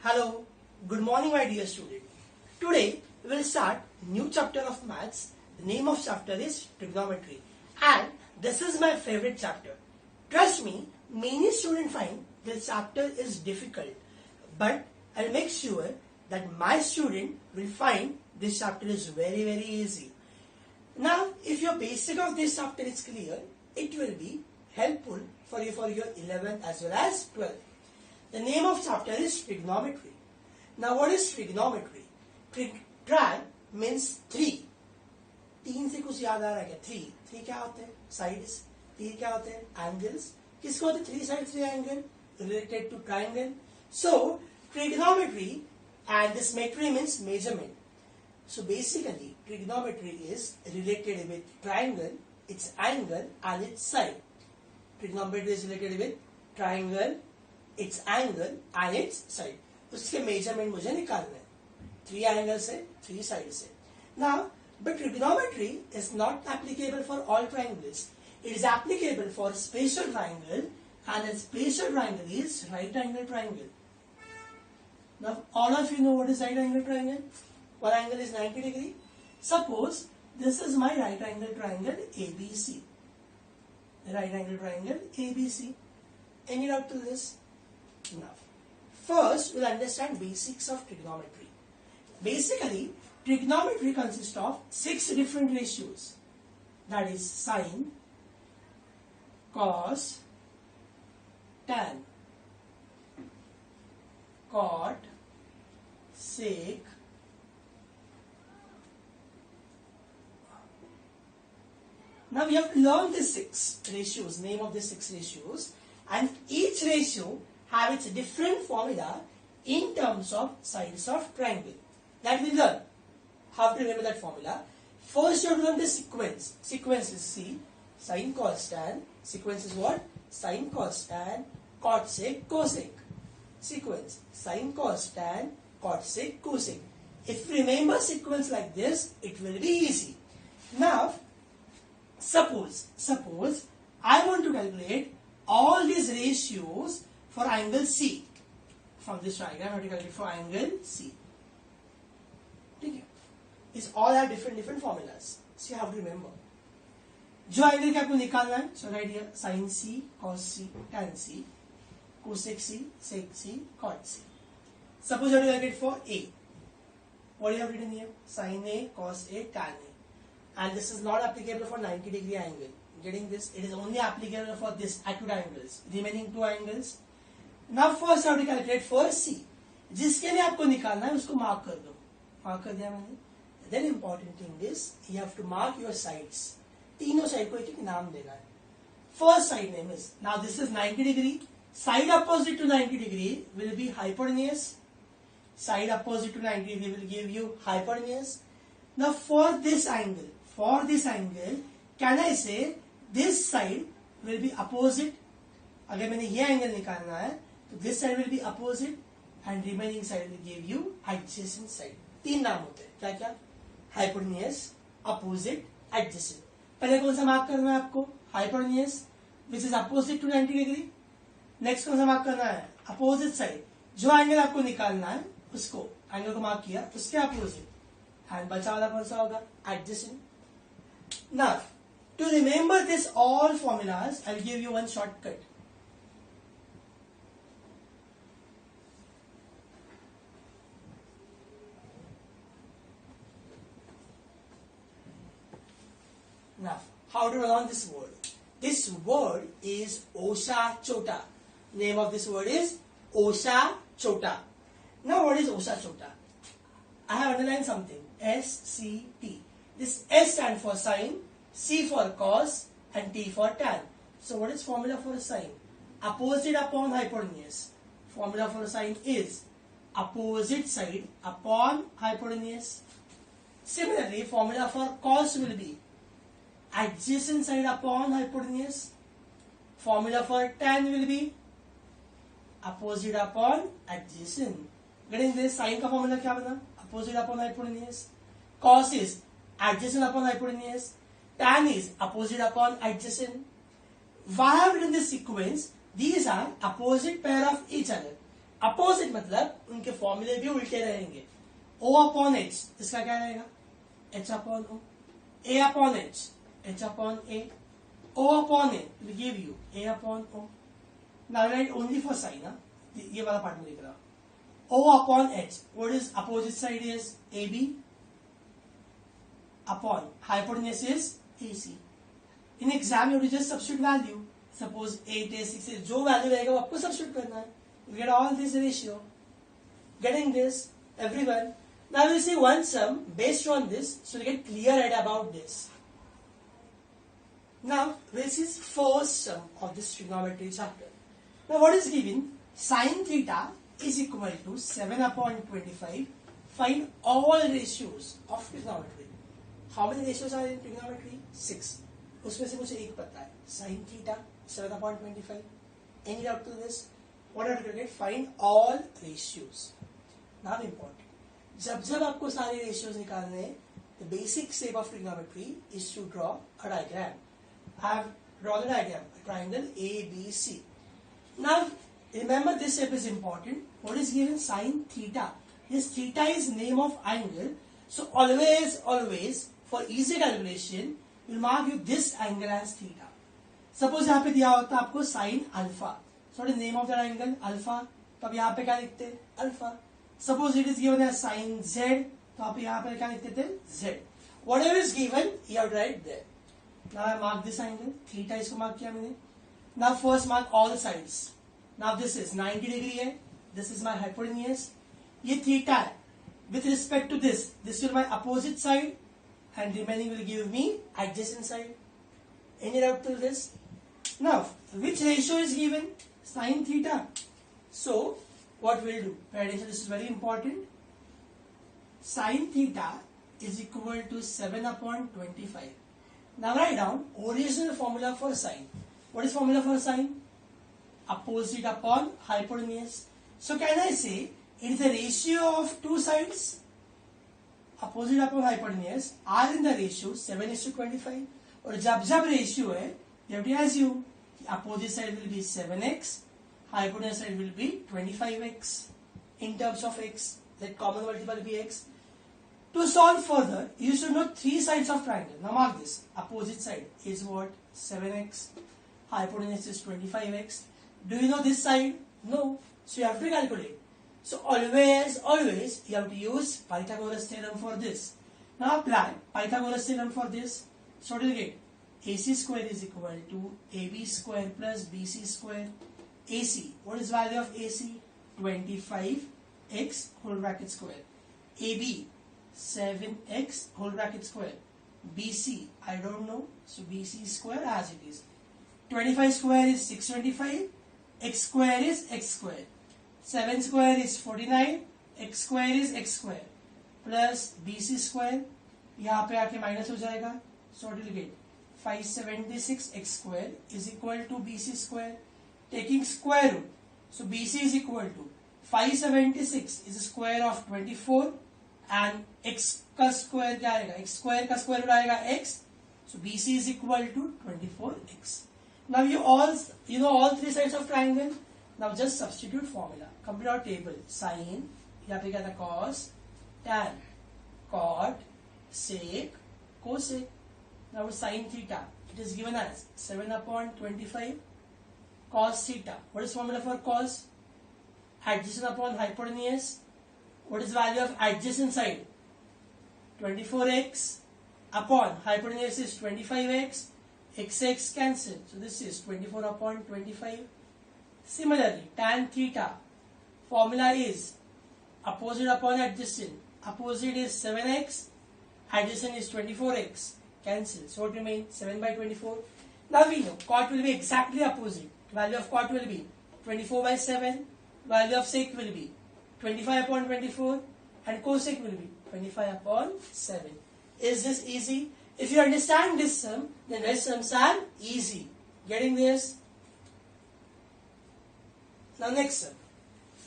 Hello, good morning my dear student. Today we will start new chapter of maths. The name of chapter is trigonometry and this is my favorite chapter. Trust me, many students find this chapter is difficult, but I'll make sure that my student will find this chapter is very easy. Now if your basic of this chapter is clear, it will be helpful for your 11th as well as 12th. The name of chapter is trigonometry. Now what is trigonometry? Trig means three. तीन से कुछ याद आ रहा है क्या? Three क्या होते हैं? साइड्स. तीन क्या होते हैं? एंगल्स. किसको होते हैं? Three side three angle related to triangle. So trigonometry and this metry means measurement. So basically trigonometry is related with triangle, its angle and its side. Trigonometry is related with triangle, its angle and its side. उसके measurement मुझे निकालना है. Three angle से, three side से. Now, but trigonometry is not applicable for all triangles. It is applicable for special triangle, and a special triangle is right angle triangle. Now, all of you know what is right angle triangle. One angle is 90 degree. Suppose this is my right angle triangle ABC. Right angle triangle ABC. Any doubt to this? Now, first we'll understand basics of trigonometry. Basically, trigonometry consists of 6 different ratios. That is sine, cos, tan, cot, sec, now we have to learn the 6 ratios, name of the 6 ratios, and each ratio have its different formula in terms of sides of triangle. That we learn. How to remember that formula? First you have to learn the sequence. Sequence is C, sin, cos, tan. Sequence is what? Sin, cos, tan, cot, sec, cosec. Sequence, sin, cos, tan, cot, sec, cosec. If you remember sequence like this, it will be easy. Now, suppose I want to calculate all these ratios for angle C. From this diagram, I have to calculate for angle C. Okay. These all have different formulas. So you have to remember. जो angle के आपको निकालना है, so right here sin C, cos C, tan C, cosec C, sec C, cot C. Suppose you have to calculate for A. What do you have written here? Sin A, cos A, tan A. And this is not applicable for 90 degree angle. Getting this? It is only applicable for this acute angles. Remaining 2 angles. Now first you have to calculate for C. जिसके लिए आपको निकालना है उसको mark कर दो. Mark कर दिया मैंने. Then important thing is you have to mark your sides. तीनों साइड को एक नाम देना है. First side name is, now this is 90 degree. Side opposite to 90 degree will be hypotenuse. Side opposite to 90 degree will give you hypotenuse. Now for this angle, can I say this side will be opposite? अगर मैंने ये angle निकालना है तो this side will be opposite and remaining side will give you adjacent side. 3 नाम होते हैं. क्या क्या? Hypotenuse, opposite, adjacent. पहले कौन सा मार्क करना है आपको? Hypotenuse, which is opposite to 90 degree. Next कौन सा मार्क करना है? Opposite side. जो एंगल आपको निकालना है उसको एंगल को मार्क किया उसके अपोजिट. एंड बचा वाला कौन सा होगा? Adjacent. Now to remember this all formulas I will give you one shortcut. Now, how to learn this word? This word is Osha Chota. Name of this word is Osha Chota. Now, what is Osha Chota? I have underlined something. SCT. This S stands for sine, C for cos, and T for tan. So, what is formula for a sine? Opposite upon hypotenuse. Formula for a sine is opposite side upon hypotenuse. Similarly, formula for cos will be adjacent side upon hypotenuse. Formula for tan will be opposite upon adjacent. Getting this? Sine का formula क्या बना? Opposite upon hypotenuse. Cos is adjacent upon hypotenuse. Tan is opposite upon adjacent. Why have written this sequence? These are opposite pair of each other. Opposite मतलब उनके फॉर्मूले भी उल्टे रहेंगे. O upon H, इसका क्या रहेगा? H upon O. A upon H, H upon A. O upon A will give you A upon O. Now write only for sign. ये वाला पार्ट में लिख रहा. O upon H. What is opposite side is AB upon hypotenuse is AC. In exam you have to just substitute value. Suppose 8 is 6 is जो value रहेगा वो आपको substitute करना है. You get all this ratio. Getting this everyone. Now we will see one sum based on this, so you get clear idea about this. Now, this is first sum of this trigonometry chapter. Now, what is given? Sin theta is equal to 7 upon 25. Find all ratios of trigonometry. How many ratios are in trigonometry? 6. उसमें से मुझे एक पता है. Sin theta 7 upon 25. Any doubt to this? What are you going to get? Find all ratios. Now important. जब आपको सारे ratios निकालने हैं, the basic step of trigonometry is to draw a diagram. I have drawn a diagram, a triangle ABC. Now, remember this step is important. What is given? Sin theta. This theta is name of angle. So, always, for easy calculation, we'll mark you this angle as theta. Suppose यहाँ पे दिया होता आपको sin alpha. So, what is name of that angle? Alpha. तो अब यहाँ पे क्या लिखते हैं? Alpha. Suppose it is given as sin Z. तो आप यहाँ पे क्या लिखते थे? Z. Whatever is given, you have to write there. Now I mark this angle, theta इसको mark किया मैंने. Now first mark all the sides. Now this is 90 degree है. This is my hypotenuse. ये theta है. With respect to this will my opposite side, and remaining will give me adjacent side. Any doubt till this? Now which ratio is given? Sin theta. So what we'll do? Pay attention. This is very important. Sin theta is equal to 7 upon 25. Now write down original formula for sine. What is formula for sine? Opposite upon hypotenuse. So can I say it is the ratio of two sides? Opposite upon hypotenuse are in the ratio 7:25. और जब ratio है, you have to assume opposite side will be 7x, hypotenuse side will be 25x. In terms of x, let common multiple be x. To solve further, you should know three sides of triangle. Now mark this. Opposite side is what? 7x. Hypotenuse is 25x. Do you know this side? No. So you have to calculate. So always you have to use Pythagoras theorem for this. Now apply Pythagoras theorem for this. So what do you get? AC square is equal to AB square plus BC square. AC. What is value of AC? 25x whole bracket square. AB. 7x whole bracket square. BC, I don't know, so BC square as it is. 25 square is 625, x square is x square. 7 square is 49, x square is x square. Plus BC square, यहाँ पे आके minus हो जाएगा. So what will you get? 576 x square is equal to BC square. Taking square root, so BC is equal to 576 is the square of 24. And x का square क्या आएगा? x square का square root आएगा x. So BC is equal to 24x. Now you know all three sides of triangle. Now just substitute formula. Complete our table. Sin, यहाँ पे क्या था? Cos, tan, cot, sec, cosec. Now sin theta, it is given as 7 upon 25. Cos theta, what is formula for cos? Adjacent upon hypotenuse. What is value of adjacent side? 24x upon hypotenuse is 25x. X cancel. So this is 24 upon 25. Similarly, tan theta formula is opposite upon adjacent. Opposite is 7x. Adjacent is 24x. Cancel. So what remains? 7 by 24. Now we know cot will be exactly opposite. Value of cot will be 24 by 7. Value of sec will be 25 upon 24 and cosec will be 25 upon 7. Is this easy? If you understand this sum, then rest sums are easy. Getting this? Now next sum.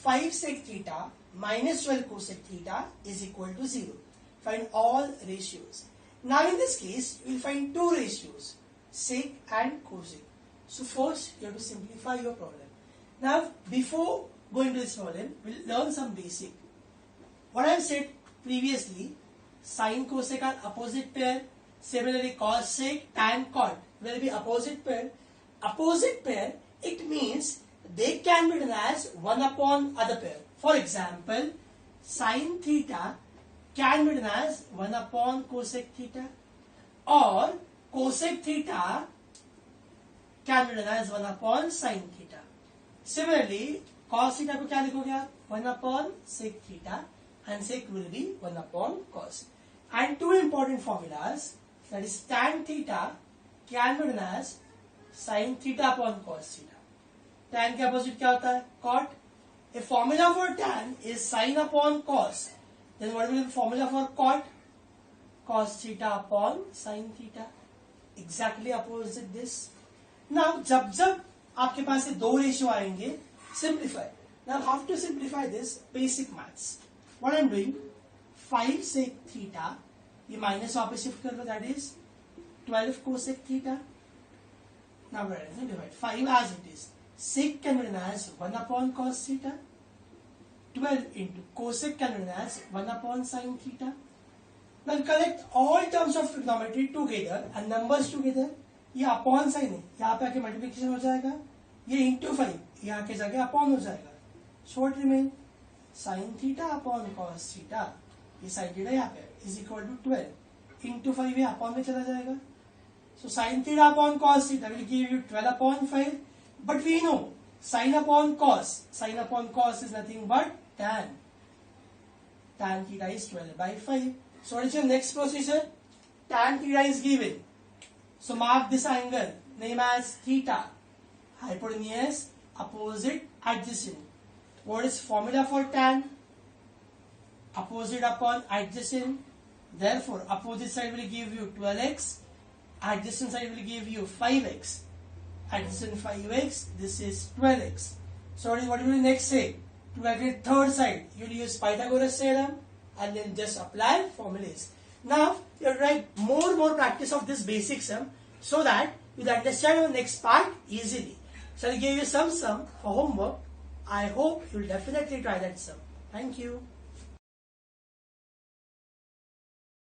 5 sec theta minus 12 cosec theta is equal to 0. Find all ratios. Now in this case, you will find two ratios, sec and cosec. So first, you have to simplify your problem. Now before go into this problem, we'll learn some basic. What I said previously, sine cosec are opposite pair. Similarly, cos sec, tan cot will be opposite pair. Opposite pair, it means they can be written as 1 upon other pair. For example, sine theta can be written as 1 upon cosec theta, or cosec theta can be written as 1 upon sine theta. Similarly, cos theta को क्या लिखोगे आप? 1 upon sec theta, and sec will be 1 upon cos. And two important formulas, that is tan theta can be written as sin theta upon cos theta. Tan के opposite क्या होता है? Cot. A formula for tan is sin upon cos. Then what will be the formula for cot? Cos theta upon sin theta. Exactly opposite this. Now जब आपके पास ये दो ratio आएंगे, simplify. Now how to simplify this? Basic maths. What I am doing, 5 sec theta, ये minus वापस shift कर लो, that is 12 cosec theta. Now we are going to divide 5 as it is. Sec can be written as 1 upon cos theta. 12 into cosec can be written as 1 upon sin theta. Now collect all terms of trigonometry together and numbers together. ये upon sine है, यहाँ पे आके multiplication हो जाएगा, ये into 5 यहाँ के जाके अपॉन हो जाएगा. So what remain? Sine theta upon cos theta, ये साइन थीटा यहाँ पे इज इक्वल टू 12 इंटू 5 ये अपॉन में चला जाएगा. So sin theta upon cos theta will give you 12 upon 5. But we know sin upon cos is nothing but tan. Tan theta is 12 by 5. So what is your next procedure? Tan theta is given. So mark this angle, name as theta. Hypotenuse, opposite, adjacent. What is formula for tan? Opposite upon adjacent. Therefore, opposite side will give you 12x. Adjacent side will give you 5x. Adjacent 5x, this is 12x. So what will you next say? To calculate third side, you will use Pythagoras theorem and then just apply formulas. Now, you have to write more practice of this basic sum so that you will understand your next part easily. So I will give you some sum for homework. I hope you will definitely try that sum. Thank you.